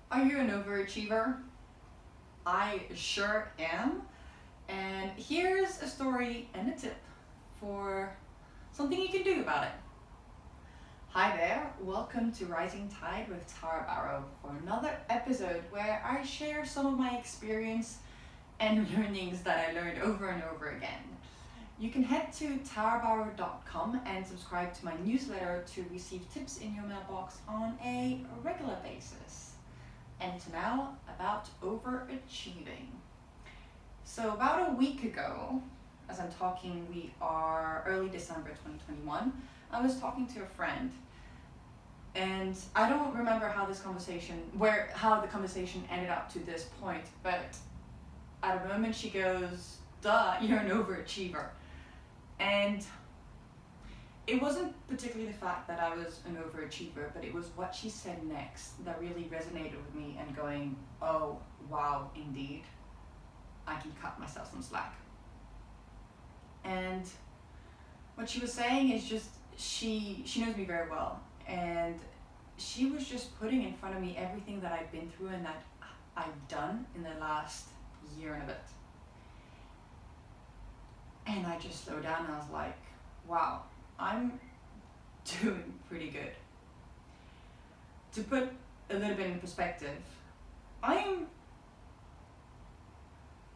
Are you an overachiever? I sure am. And here's a story and a tip for something you can do about it. Hi there, welcome to Rising Tide with Tara Barot for another episode where I share some of my experience and learnings that I learned over and over again. You can head to tarabarot.com and subscribe to my newsletter to receive tips in your mailbox on a regular basis. And now about overachieving. So about a week ago, as I'm talking, we are early December 2021, I was talking to a friend. And I don't remember how the conversation ended up to this point, but at a moment she goes, duh, you're an overachiever. And it wasn't particularly the fact that I was an overachiever, but it was what she said next that really resonated with me and going, oh, wow, indeed, I can cut myself some slack. And what she was saying is just, she knows me very well, and she was just putting in front of me everything that I've been through and that I've done in the last year and a bit. And I just slowed down and I was like, wow, I'm doing pretty good. To put a little bit in perspective, I am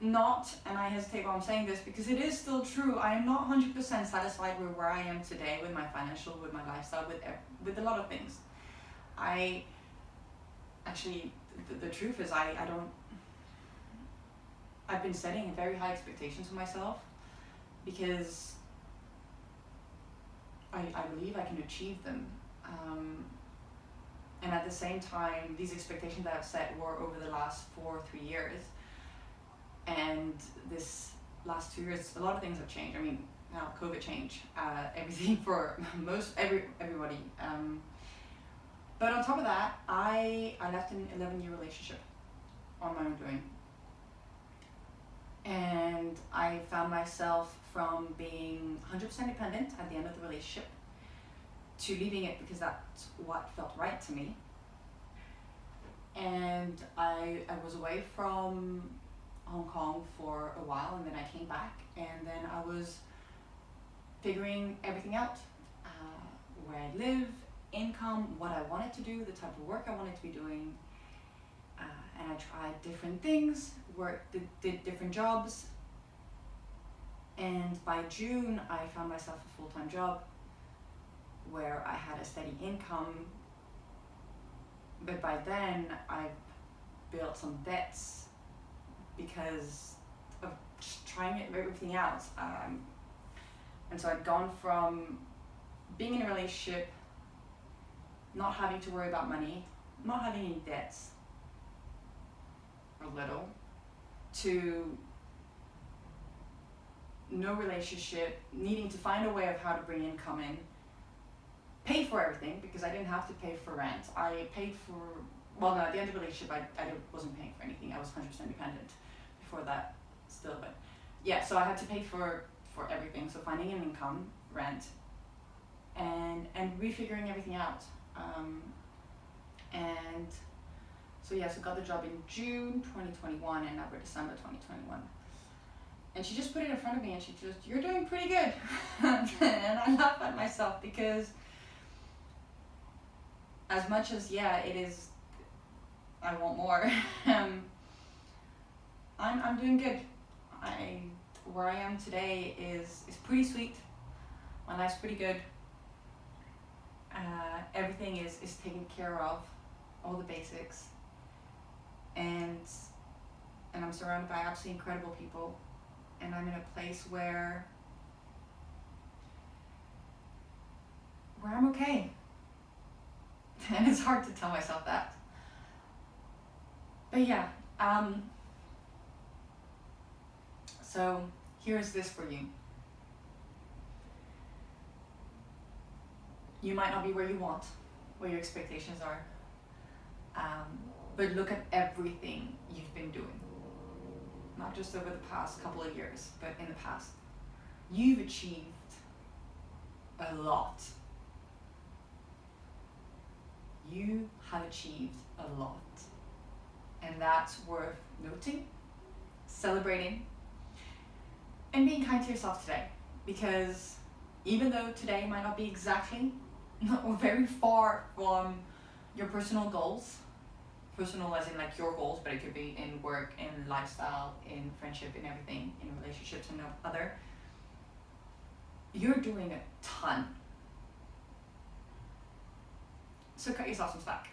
not, and I hesitate while I'm saying this because it is still true, I am not 100% satisfied with where I am today with my financial, with my lifestyle, with a lot of things. I actually, the truth is I've been setting very high expectations for myself because I believe I can achieve them. And at the same time, these expectations that I've set were over the last 4 or 3 years. And this last 2 years, a lot of things have changed. I mean, now COVID changed everything for everybody. But on top of that, I left an 11-year relationship on my own doing. And I found myself from being 100% dependent at the end of the relationship to leaving it because that's what felt right to me. And I was away from Hong Kong for a while, and then I came back, and then I was figuring everything out, where I live, income, what I wanted to do, the type of work I wanted to be doing, and I tried different things, did different jobs, and by June I found myself a full-time job where I had a steady income, but by then I built some debts because of just trying everything out. And so I'd gone from being in a relationship, not having to worry about money, not having any debts, or little, to no relationship, needing to find a way of how to bring income in, pay for everything because I didn't have to pay for rent. I paid for, well, no, at the end of the relationship, I wasn't paying for anything. I was 100% dependent before that still, but yeah, so I had to pay for everything. So finding an income, rent, and refiguring everything out. And so got the job in June 2021 and now we're December 2021. And she just put it in front of me and she just, you're doing pretty good. And I laugh at myself because as much as, it is, I want more, I'm doing good. Where I am today is pretty sweet. My life's pretty good. Everything is taken care of, all the basics. And I'm surrounded by absolutely incredible people. And I'm in a place where I'm okay. And it's hard to tell myself that. But so here's this for you. You might not be where you want, where your expectations are, but look at everything you've been doing. Not just over the past couple of years, but in the past. You've achieved a lot. You have achieved a lot. And that's worth noting, celebrating, and being kind to yourself today. Because even though today might not be exactly or very far from your personal goals, personal as in like your goals, but it could be in work, in lifestyle, in friendship, in everything, in relationships and other, you're doing a ton. So cut yourself some slack.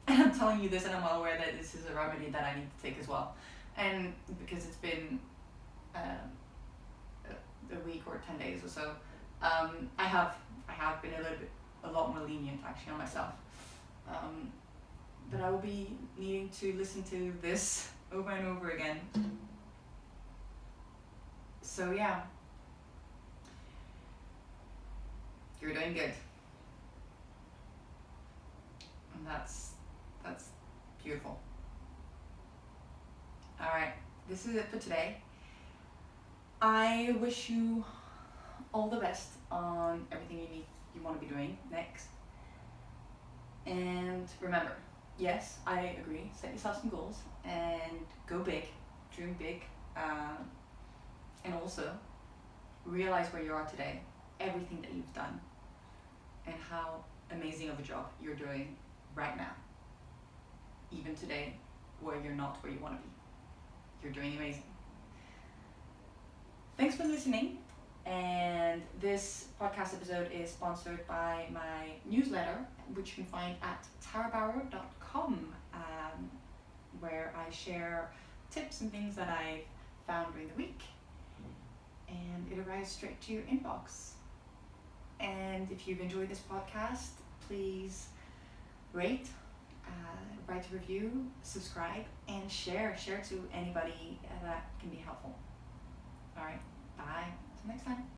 And I'm telling you this, and I'm well aware that this is a remedy that I need to take as well. And because it's been a week or 10 days or so, I have been a lot more lenient actually on myself. But I will be needing to listen to this over and over again. So yeah, you're doing good. And that's beautiful. Alright, this is it for today. I wish you all the best on everything you want to be doing next. And remember, yes, I agree, set yourself some goals and go big, dream big, and also realize where you are today, everything that you've done, and how amazing of a job you're doing right now. Even today, where you're not where you want to be. You're doing amazing. Thanks for listening. And this podcast episode is sponsored by my newsletter, which you can find at tarabarot.com, where I share tips and things that I found during the week. And it arrives straight to your inbox. And if you've enjoyed this podcast, please rate, write a review, subscribe, and share to anybody that can be helpful. All right, bye. Till next time.